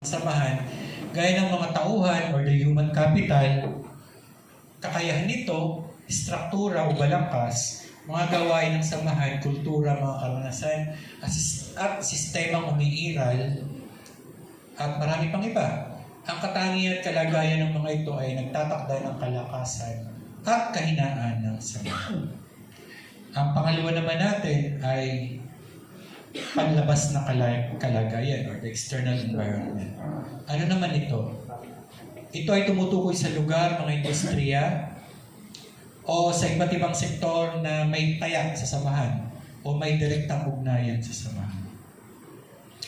samahan, gaya ng mga tauhan or the human capital, kakayahan nito, struktura o balangkas, mga gawain ng samahan, kultura, mga karanasan, at sistemang umiiral, at marami pang iba. Ang katangian at kalagayan ng mga ito ay nagtatakda ng kalakasan at kahinaan ng samahan. Ang pangalawa naman natin ay panlabas na kalagayan or the external environment. Ano naman ito? Ito ay tumutukoy sa lugar, mga industriya, o sa iba't ibang sektor na may tayak sa samahan o may direktang ugnayan sa samahan.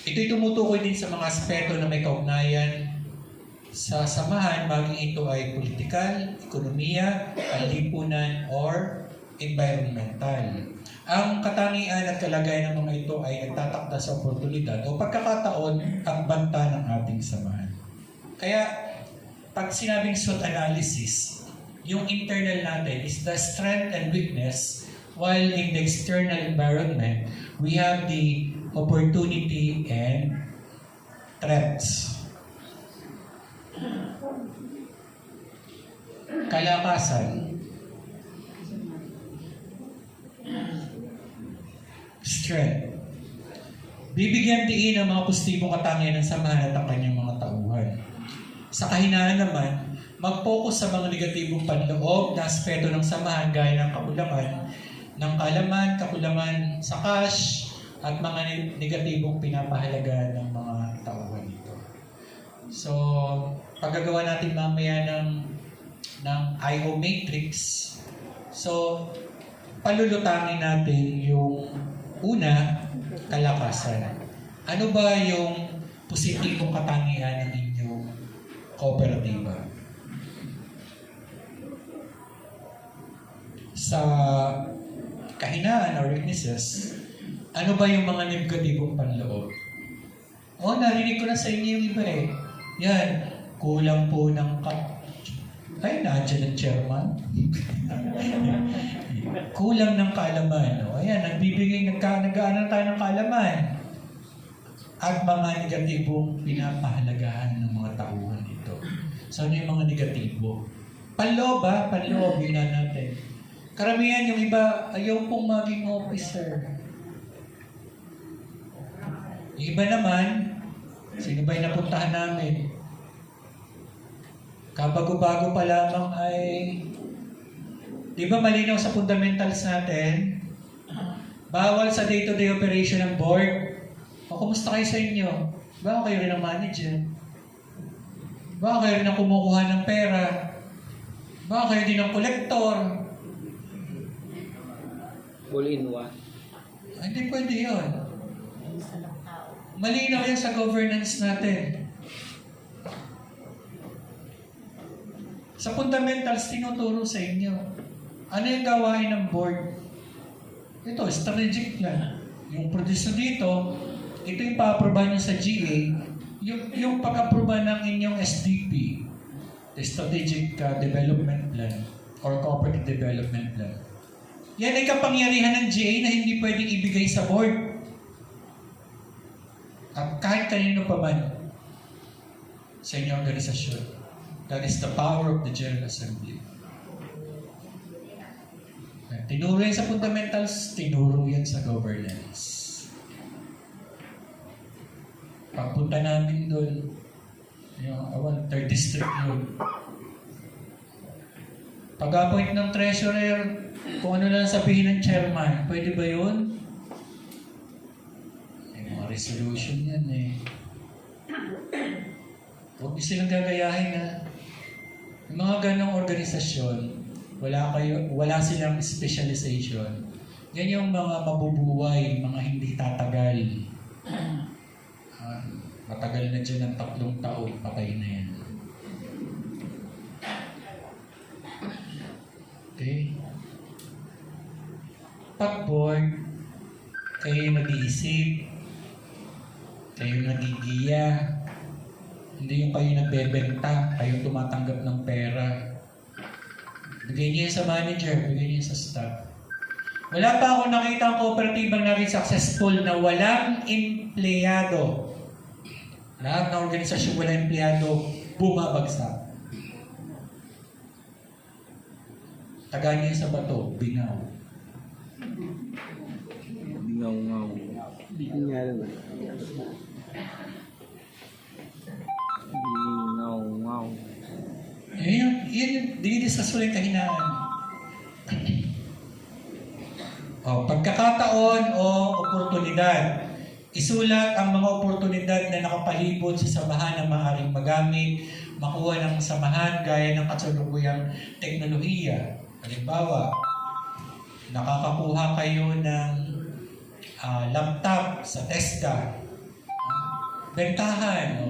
Ito ay tumutukoy din sa mga aspeto na may kaugnayan sa samahan, maging ito ay politikal, ekonomiya, panlipunan, or environmental. Ang katangian at kalagayan ng mga ito ay nagtatakda sa oportunidad o pagkakataon at banta ng ating samahan. Kaya, pag sinabing SWOT analysis, yung internal natin is the strength and weakness, while in the external environment, we have the opportunity and threats. Kalakasan, strength. Bibigyan diin ang mga positibong katangian ng samahan at ang kanyang mga tauhan. Sa kahinaan naman, mag-focus sa mga negatibong panloob na aspeto ng samahan gaya ng kakulangan ng kaalaman, kakulangan sa cash, at mga negatibong pinapahalagaan ng mga tauhan nito. So, paggagawa natin mamaya ng IO matrix, so, palulutangin natin yung una, kalakasan. Ano ba yung positibong katangian ng inyong kooperatiba? Sa kahinaan or weaknesses, ano ba yung mga negatibong panloob? Narinig ko na sa inyo yung iba eh. Yan, kulang po ng ay, nandiyan ang chairman. Kulang ng kaalaman. Ayan, nag-aaral tayo ng kaalaman. At mga negatibong pinapahalagahan ng mga tauhan ito. So, ano yung mga negatibo? Panloob ba? Panloob, yun na natin. Karamihan yung iba, ayaw pong maging officer. Yung iba naman, sino ba yung napuntahan namin? Kabago-bago pa lamang ay, di ba malinaw sa fundamentals natin? Bawal sa day-to-day operation ng board. O, kumusta kayo sa inyo? Baka kayo rin ang manager? Baka kayo rin ang kumukuha ng pera? Baka kayo din ang kolektor? All in one. Hindi pwede yun. Malinaw yan sa governance natin. Sa fundamentals, tinuturo sa inyo. Ano yung gawain ng board? Ito, strategic plan. Yung produce dito, ito yung pa-aproba nyo sa GA, yung pag-aproba ng inyong SDP, the Strategic Development Plan or Cooperative Development Plan. Yan ay kapangyarihan ng GA na hindi pwedeng ibigay sa board. At kahit kanino pa man sa inyong organisasyon. That is the power of the General Assembly. Tinuro yan sa fundamentals, tinuro yan sa governance. Pagpunta namin doon, yung 3rd district yun. Pag-appoint ng treasurer, kung ano lang sabihin ng chairman, pwede ba yun? May mga resolution yan eh. Huwag niyo silang gagayahin na yung mga ganong organisasyon, wala silang specialization. Yan yung mga mabubuhay, mga hindi tatagal. Matagal na dyan ng 3 taon, patay na yan. Okay? Pag board, kayo nag-iisip, kayo nagigiya, hindi yung kayo nagbebenta, kayo tumatanggap ng pera. Bigay niyo sa manager, bigay niyo sa staff. Wala pa ako nakita ang kooperatibang naging successful na walang empleyado. Lahat ng organisasyon wala empleyado, bumabagsak. Taga niya sa bato, binaw. Bingaw-ngaw. Bingaw-ngaw. Yan yung dinidiscuss ko lang kahinaan. Pagkakataon o oportunidad. Isulat ang mga oportunidad na nakapalibot sa samahan na maaaring magamit, makuha ng samahan gaya ng kasalukuyang teknolohiya. Halimbawa, nakakakuha kayo ng laptop sa TESDA. Bentahan.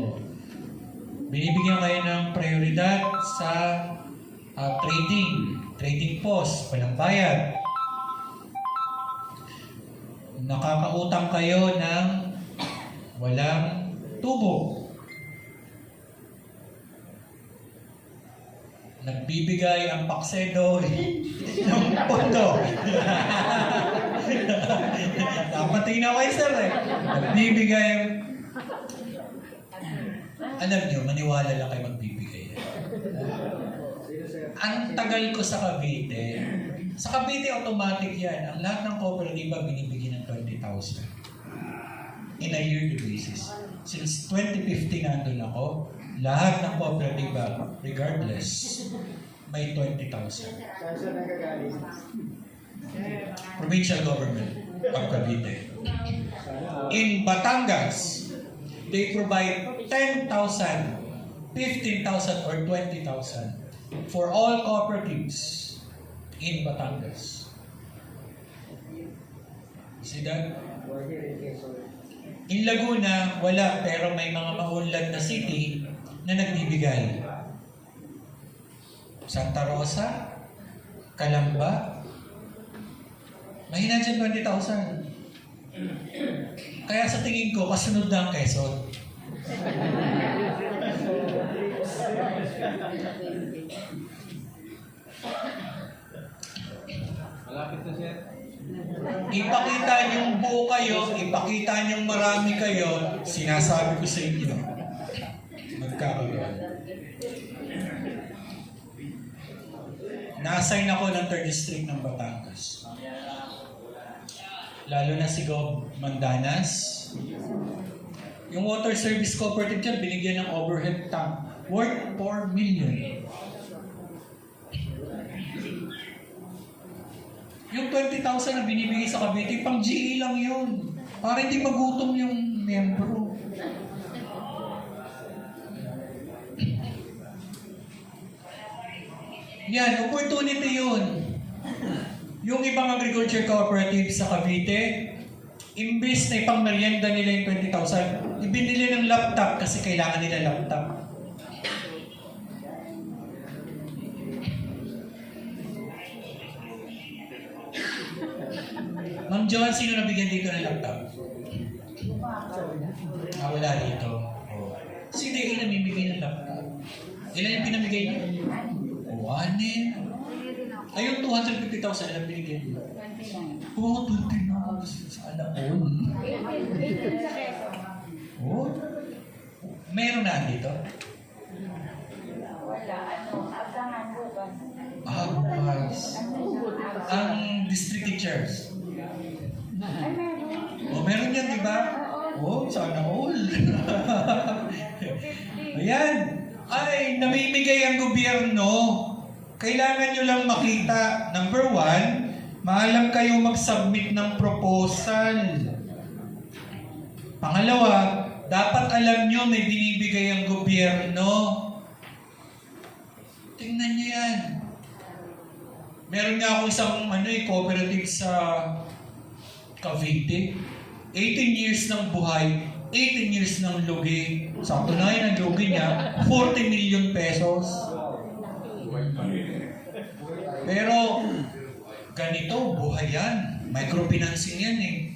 Binibigyan kayo ng prioridad sa trading post, walang bayad. Nakakautang kayo ng walang tubo. Nagbibigay ang paksedo ng pondo. Dapat tinaway sir Nagbibigay. Alam nyo, maniwala lang kayo magbibigay. Ang tagal ko sa Cavite. Sa Cavite, automatic yan. Ang lahat ng kooperatiba binibigyan ng 20,000. In a yearly basis. Since 2015 nandun ako, lahat ng kooperatiba, regardless, may 20,000. Provincial government of Cavite. In Batangas, they provide 10,000, 15,000, or 20,000 for all cooperatives in Batangas. See that? In Laguna, wala, pero may mga maunlad na city na nagbibigay. Santa Rosa, Calamba, mahina dyan 20,000. Kaya sa tingin ko, kasunod na ang Quezon. Malapit na siya. Ipakita niyong buo kayo, ipakita niyong marami kayo, sinasabi ko sa inyo, magkakaroon. Na-assign ako ng 3rd District ng Batangas. Lalo na si Gob Mandanas. Yung water service cooperative dyan, binigyan ng overhead tank worth 4 million. Yung 20,000 na binibigay sa Cavite, pang GE lang yun. Para hindi magutom yung membro. Yan, opportunity yun. Yung ibang agriculture cooperative sa Cavite, imbis na ipang merienda nila yung 20,000, ibinili ng laptop kasi kailangan nila laptop. Ma'am Joan, sino nabigyan dito ng laptop? Wala dito. Sino yung namimigay ng laptop? Ilan yung pinamigay niyo? 1 Ayun, 250,000 ilang binigyan niyo? 29. Sana all. Meron na dito? Wala. Asahan bukas. Bukas. Ang district teachers. Ay, meron. Meron yan, di ba? Sana all. Ayan. Ay, namimigay ang gobyerno. Kailangan nyo lang makita. Number 1, maalam kayo mag-submit ng proposal. Pangalawa, dapat alam nyo may binibigay ang gobyerno. Tingnan nyo yan. Meron nga ako isang cooperative sa Cavite. 18 years ng buhay, 18 years ng lugi. Sa katunayan ng lugi niya, 40 million pesos. Pero, ganito, buhay yan. Microfinancing yan eh.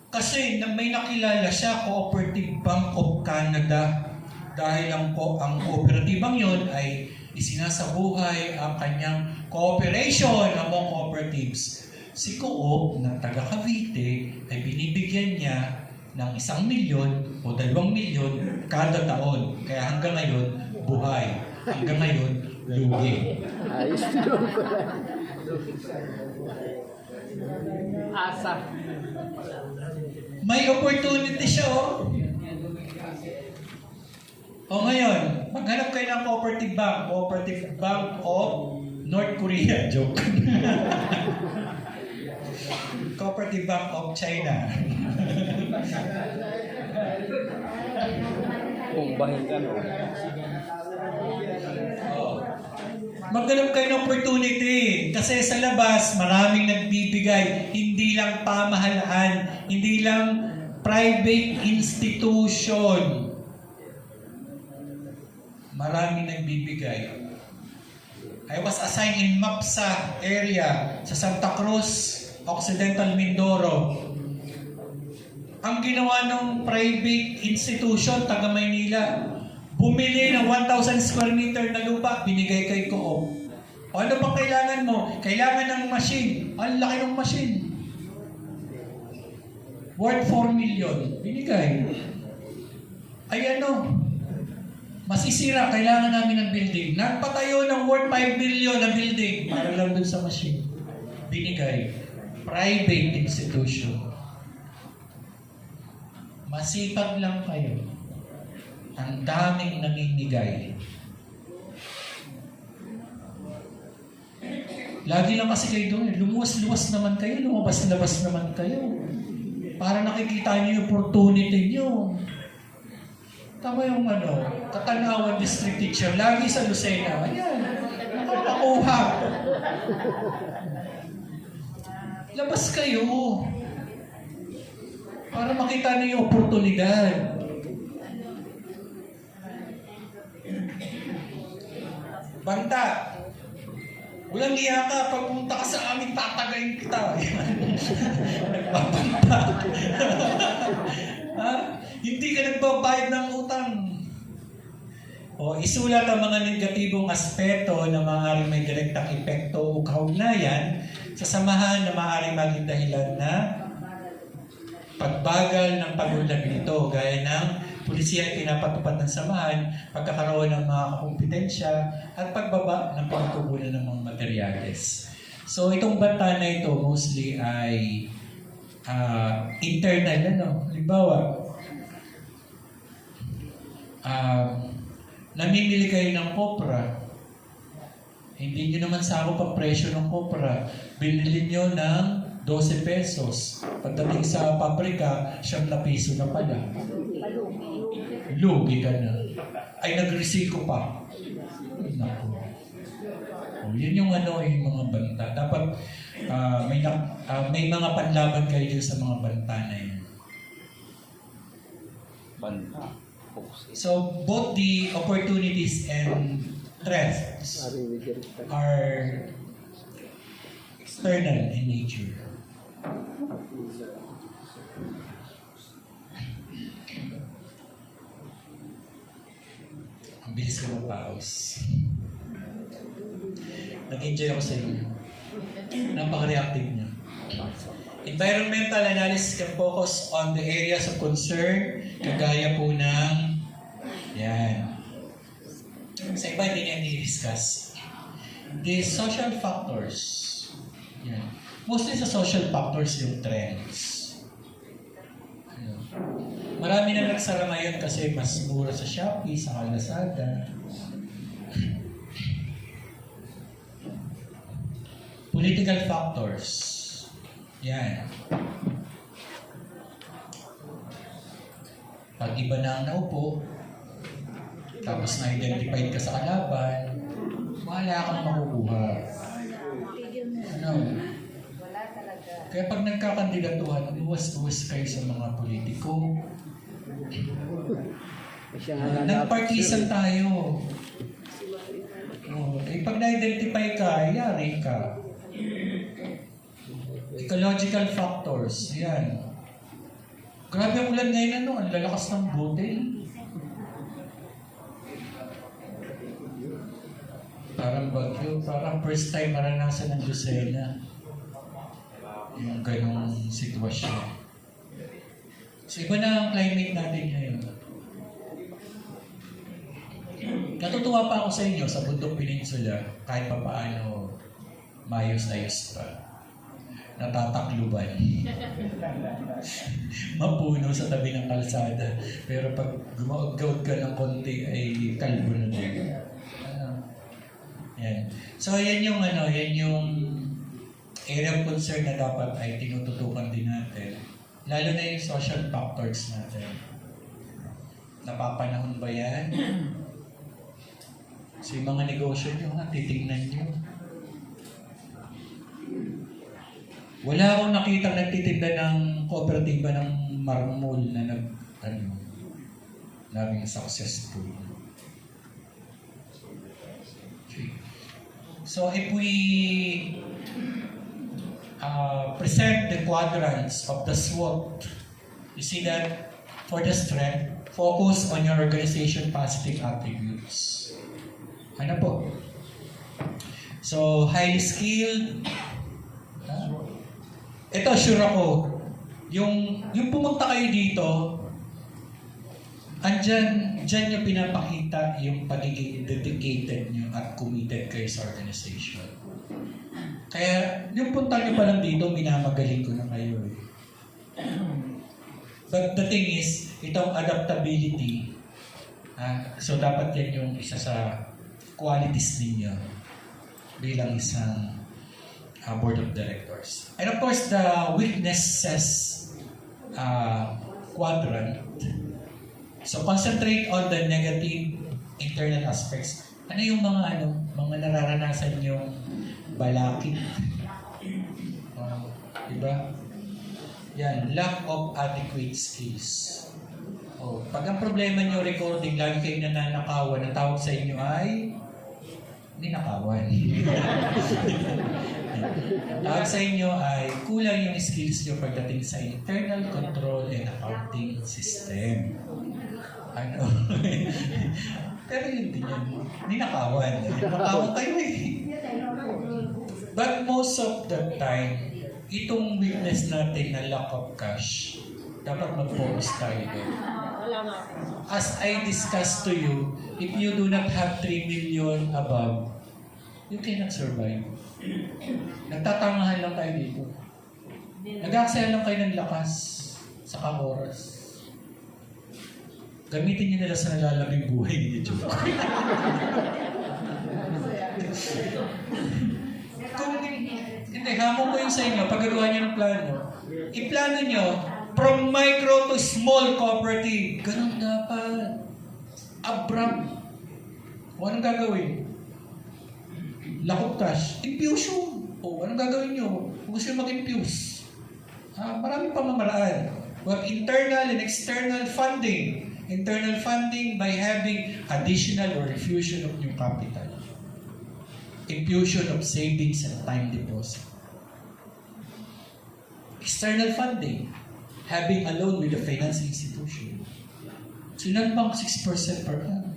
Kasi may nakilala siya, Cooperative Bank of Canada. Dahil ang kooperatibang yun ay isinasabuhay ang kanyang cooperation among cooperatives. Si Coop na taga Cavite ay binibigyan niya ng 1 milyon o 2 milyon kada taon. Kaya hanggang ngayon, buhay. Hanggang ngayon, lugi. Ayos doon pala. Asa. May opportunity siya, oh. O ngayon, maghanap kayo ng Cooperative Bank. Cooperative Bank of North Korea. Joke. Cooperative Bank of China. Kung bahin ka, no? Maghanap kayo ng opportunity. Kasi sa labas, maraming nagbibigay. Hindi lang pamahalaan. Hindi lang private institution. Maraming nagbibigay. I was assigned in MAPSA area sa Santa Cruz, Occidental Mindoro. Ang ginawa ng private institution, taga Maynila, bumili ng 1,000 square meter na lupa, binigay kay Coop. O ano bang kailangan mo? Kailangan ng machine. Ang laki ng machine. Worth 4 million. Binigay. Ay ano? Masisira, kailangan namin ng building. Nagpatayo ng worth 5 million na building para lang dun sa machine. Binigay. Private institution. Masipag lang kayo. Ang daming namimigay. Lagi lang kasi kayo doon. Lumuwas-luwas naman kayo. Lumabas-labas naman kayo. Para nakikita niyo yung opportunity niyo. Tama yung Katanawan District Teacher. Lagi sa Lucena. Ayan. Nakakakuha. Labas kayo. Para makita niyo yung oportunidad. Banta. Walang iya ka. Pagpunta ka sa amin, tatagayin kita. Nagbabanta. Ha? Hindi ka nagbabayad ng utang. O isulat ang mga negatibong aspeto na maaaring may direktang epekto o kaugnayan sa samahan na maaaring maging dahilan na pagbagal ng pag-unlad nito, gaya ng pulisiya ay pinapatupad ng samahan, pagkakaroon ng mga kompetensya, at pagbaba ng pagkukunan ng mga materyales. So itong banta na ito mostly ay internal, halimbawa, namimili kayo ng kopra, hindi nyo naman sakop ang presyo ng kopra, binili nyo ng 12 pesos. Pagdating sa pabrika, 7 piso na pala. Lugi ka na. Ay, nag-recycle pa. Naku. Yun yung yung mga banta. Dapat may mga panlaban kayo dyan sa mga banta na yun. Banta. So, both the opportunities and threats are external in nature. Ang bilis ko mag-pause. Nag-enjoy ako sa inyo. Napaka-reactive niyo. Environmental analysis can focus on the areas of concern, kagaya po ng sa iba hindi niya i-discuss. The social factors. Yan. Mostly sa social factors yung trends. Marami na nagsara ngayon kasi mas mura sa Shopee, sa Lazada. Political factors. Yan. Pag iba na ang naupo, tapos na-identified ka sa kalaban, wala kang makukuha. Wala talaga. Kaya pag nagkakandidatuhan, luwas-luwas kayo sa mga politiko. Nagpartisan tayo. Pag na-identify ka, yari ka. Ecological factors, yan. Grabe ang ulan ngayon, ang lalakas ng butil. Parang bagyo, parang first time maranasan ng Lucena. Yung ganong sitwasyon. So So iba na ang climate natin ngayon. Natutuwa pa ako sa inyo sa Bundok Peninsula kahit pa paano mayos-ayos pa. Natatakluban. Mapuno sa tabi ng kalsada. Pero pag gumaod-gaod ka ng konti ay kalbo na din. Yan. So yan yung area of concern na dapat ay tinututukan din natin. Lalo na yung social factors natin. Napapanahon ba yan? So yung mga negosyo nyo, titignan nyo. Wala akong nakitang nagtitinda ng kooperatiba ng marmol na naging successful. Okay. So if we present the quadrants of the SWOT, you see that for the strength, focus on your organization positive attributes. Ano po? So, highly skilled. Ito, sure ako. Yung pumunta kayo dito, dyan nyo pinapakita yung pagiging dedicated nyo at committed kayo sa organization. Kaya, yung punta nyo pa lang dito, minamagaling ko na kayo eh. But the thing is, itong adaptability, so dapat yan yung isa sa qualities ninyo bilang isang board of directors. And of course, the weaknesses quadrant. So concentrate on the negative internal aspects. Ano yung mga nararanasan yung balakid? Diba? Yan, lack of adequate skills. Pag ang problema nyo recording, lagi kayo nananakawan, ang tawag sa inyo ay ninakawan. Ang tawag sa inyo ay kulang yung skills nyo pagdating sa internal control and accounting system. Pero yun din yan. Ninakawan. Ninakawan kayo eh. But most of the time, itong weakness natin na lack of cash, dapat mag-focus tayo doon. As I discussed to you, if you do not have 3 million above, you cannot survive. Nagtatangahan lang tayo dito. Nag-aaksaya lang kayo ng lakas sa oras. Gamitin niyo nila sa nalalabing buhay niyo. Hindi, hamon ko yun sa inyo. Pagagawa niyo ng plano. I-plano niyo from micro to small cooperative. Ganun dapat. Abrupt. Anong gagawin? Lack of cash. Infusion. Anong gagawin nyo? Kung gusto nyo mag-infuse. Maraming pamamaraan. Well, internal and external funding. Internal funding by having additional or infusion of new capital. Infusion of savings and time deposit. External funding. Having a loan with a financing institution. So, ilan bang 6% per annum?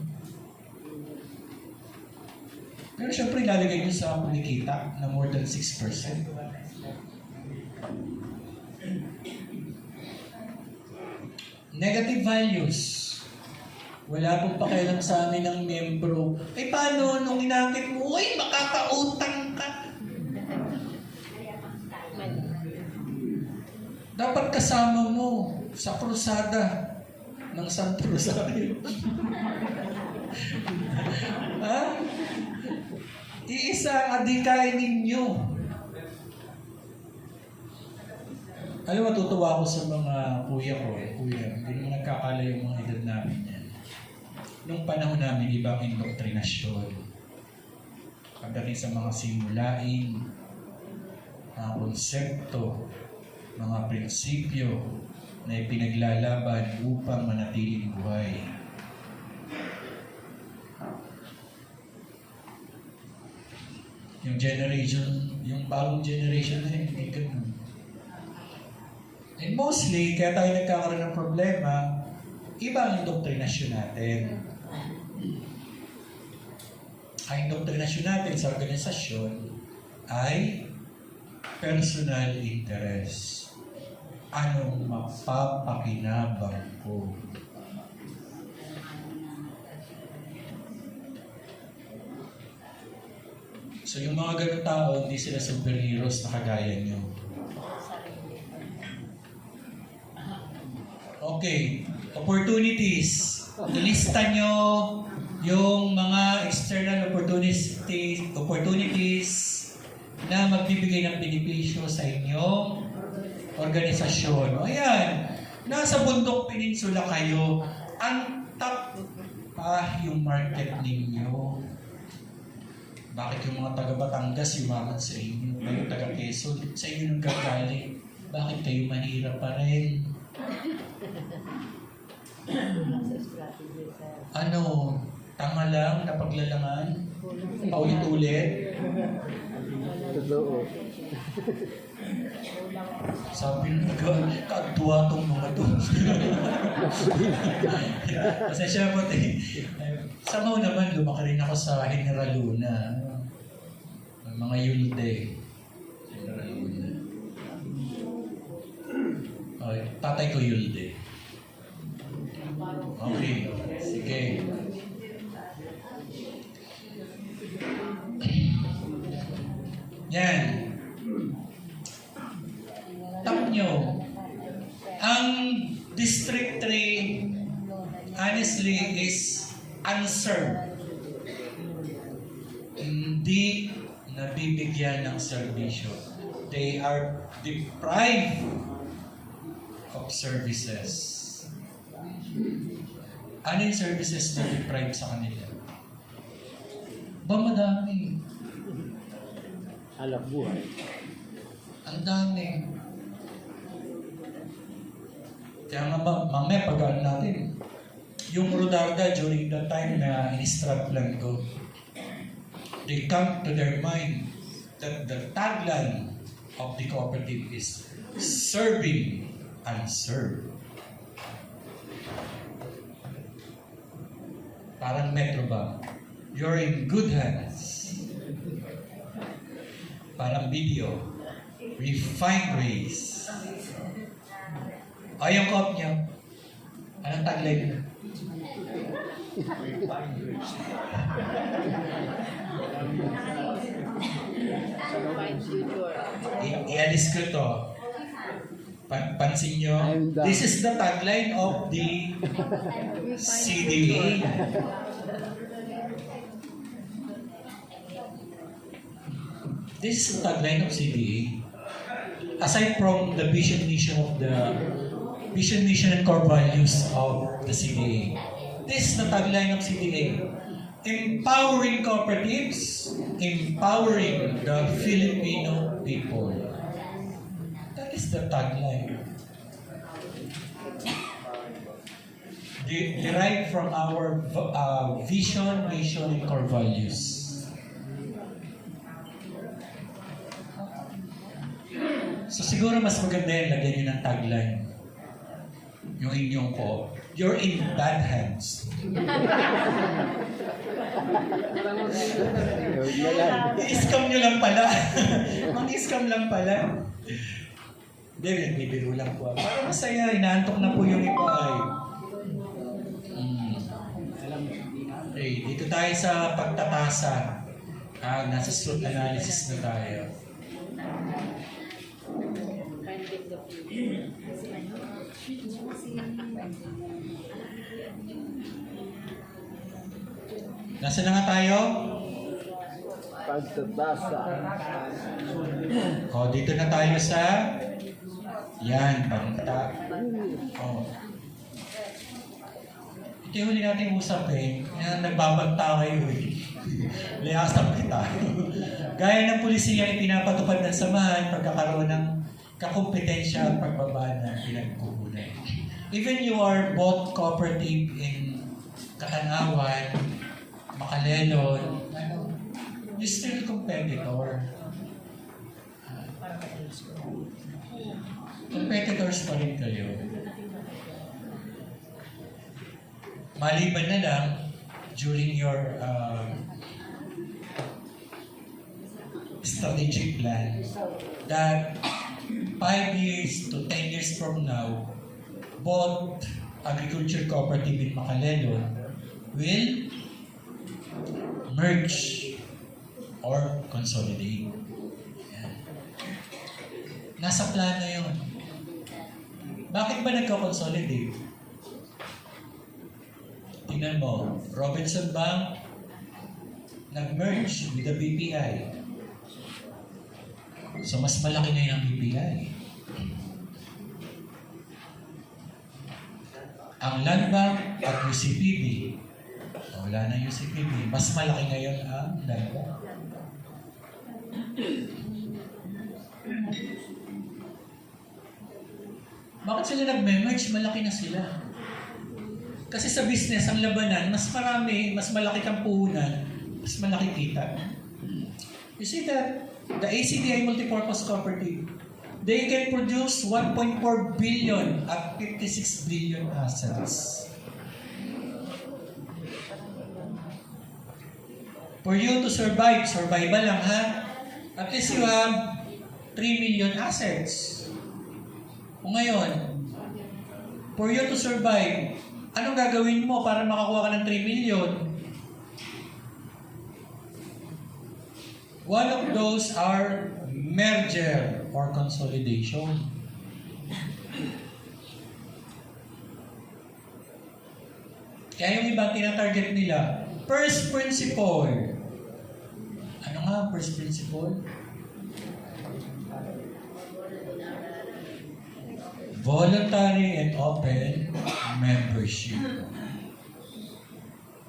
Pero syempre, ilalagay nyo sa kumikita na more than 6%. Negative values. Wala pong pakialam sa amin ng membro. Paano nung inakit mo, uy, makakautang ka. Dapat kasama mo sa krusada ng Santo Rosario. Iisa ang adhikain ninyo. Alam, matutuwa ako sa mga kuya ko. Hindi naman nagkakala yung mga edad namin yan. Nung panahon namin, ibang indoktrinasyon. Pagdating sa mga simulain, mga konsepto, mga prinsipyo na ipinaglalaban upang manatiling buhay. Yung generation, yung bagong generation na yun, hindi ganun. And mostly, kaya tayo nagkakaroon ng problema, iba ang indoktrinasyon natin. Ang indoktrinasyon natin sa organisasyon ay personal interest. Anong mapapakinabang ko? So yung mga ganun tao, hindi sila superheroes na kagaya nyo. Okay, opportunities. Ilista nyo yung mga external opportunities na magbibigay ng benepisyo sa inyong organisasyon. O ayan, nasa Bundok Peninsula kayo, ang top pa yung market ninyo. Bakit yung mga taga Batangas yumaman sa inyo? Kayo taga Quezon, sa inyo nang gagaling. Bakit kayo mahirap pa rin? Ano, tanga lang, napaglalangan? Paulit-ulit? Totoo. Sabi nung kagtuwa tong mga to. Pasensya po tayo. Somehow naman, lumaki rin ako sa General Luna. Mga Yulde. General Luna. Okay, tatay ko Yulde. Okay, sige. Yan. Tap nyo. Ang District 3, honestly, is unserved. Hindi nabibigyan ng serbisyo. They are deprived of services. Ano yung services na deprived sa kanila? Ba madami. Alam buhay. Ang dami. Kaya nga mamaya pag-ano natin, yung Rodarda during the time na in-strap-plan ko, they come to their mind that the tagline of the cooperative is serving unserved. Parang Metrobank. You're in good hands. Parang video. Refined grace. Ay, yung cup niya. Anong tagline niya? Ialis ko to. Pansin nyo, this is the tagline of the CDA. This is the tagline of CDA. Aside from the vision, mission and core values of the CDA. This is the tagline of CDA. Empowering cooperatives, empowering the Filipino people. That is the tagline. Derived from our vision, mission, and core values. So siguro mas maganda yan, lagyan nyo ng tagline. Yung inyong ko, you're in bad hands. I-scam nyo lang pala. Mang-scam lang pala. Hindi, bibiro lang po. Para masaya, inaantok na po yung iba ay. Okay, dito tayo sa pagtatasa. Nasa SWOT analysis na tayo. Nasaan na nga tayo? Pagtatasa. Dito na tayo sa yan, pagta. Ito yung huli natin usapin. Yan, nagbabanta kayo eh. Layasap kita. Gaya ng pulisiya ay pinapatupad ng samahan pagkakaroon ng kakumpetensya at pagbaba ng pinagkukunan. Even you are both cooperative in Katanawan, Makalelon, you still competitor. Competitors pa rin kayo. Maliban na lang, during your strategic plan, that 5 years to 10 years from now, both agriculture cooperative in Macalelon will merge or consolidate. Yan. Nasa plano yun. Bakit ba nagko-consolidate? Tingnan mo, Robinson Bank nag-merge with the BPI. So, mas malaki na yung BPI. Ang Land Bank at UCPB, wala na UCPB, mas malaki ngayon ang Land Bank. Bakit sila nag-merge? Malaki na sila. Kasi sa business, ang labanan, mas marami, mas malaki kang puhunan, mas malaki kita. You see that? The ACDI Multipurpose Cooperative, they can produce 1.4 billion at 56 billion assets. For you to survive, survival lang ha, at least you have 3 million assets. O ngayon, for you to survive, anong gagawin mo para makakuha ka ng 3 million? One of those are merger or consolidation. Kaya yung iba tinatarget nila, first principle. Ano nga first principle? Voluntary and open membership.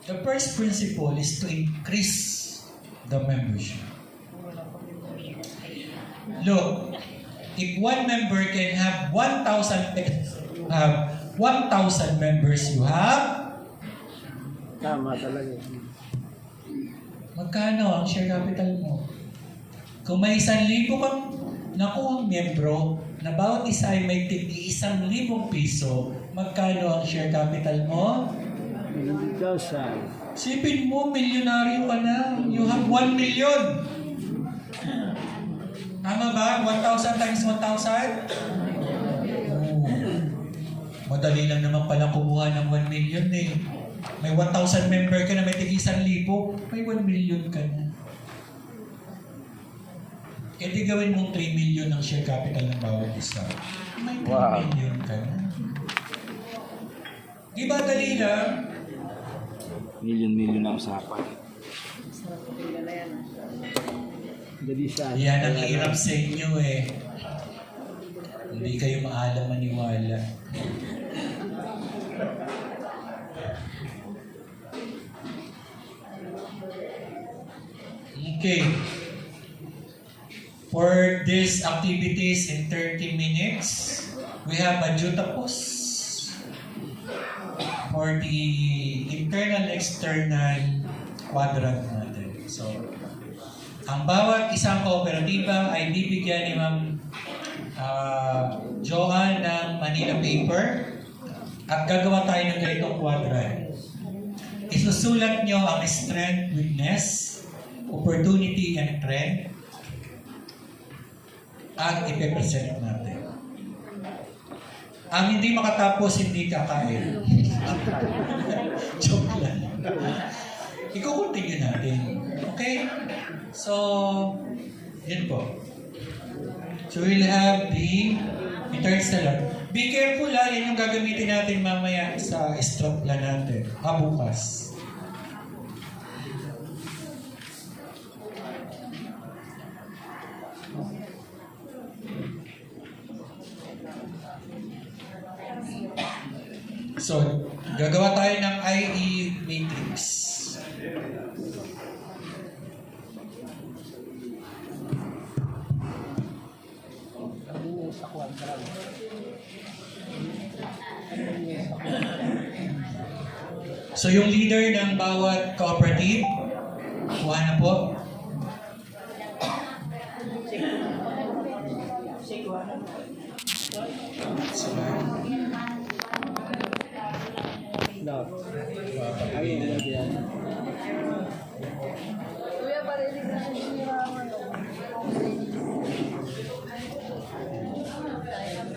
The first principle is to increase the membership. Look, if one member can have 1,000 members, you have Tama talaga. magkano ang share capital mo? Kung may 1,000 kang nakuhang miyembro, na bawat isa ay may tig 1,000 piso, magkano ang share capital mo? 1,000. Sipin mo, milyonaryo ka na. You have 1 million. Tama ba? 1,000 times 1,000? Oh. Madali lang naman pala kumuha ng 1 million eh. May 1,000 member ka na, may tig 1,000, may 1 million ka na. E di gawin mong 3 million ang share capital ng bawat isa. May 3 million ka na. Di ba dali lang? Million na usapan. Dali siya. Yan ang hirap sa inyo eh. Hindi kayo maalam maniwala. Okay. For these activities in 30 minutes, we have a jutapos for the internal external quadrant natin. So, ang bawat isang kooperatiba ay bibigyan ni Ma'am Joanne ng Manila paper at gagawa tayo ng ganitong quadrant. Isusulat nyo ang strength, weakness, opportunity, and trend at ipepresent natin. Ang hindi makatapos, hindi kakain. Joke lang. I-continue natin. Okay? So, yun po. So, we'll have the interstellar. Be careful ha, yun yung gagamitin natin mamaya sa strat plan natin. Bukas. So, gagawa tayo ng IE matrix. So, yung leader ng bawat cooperative, kuha na po. No. Ayun, yan. Kuya, parinig na siya. Tayo ng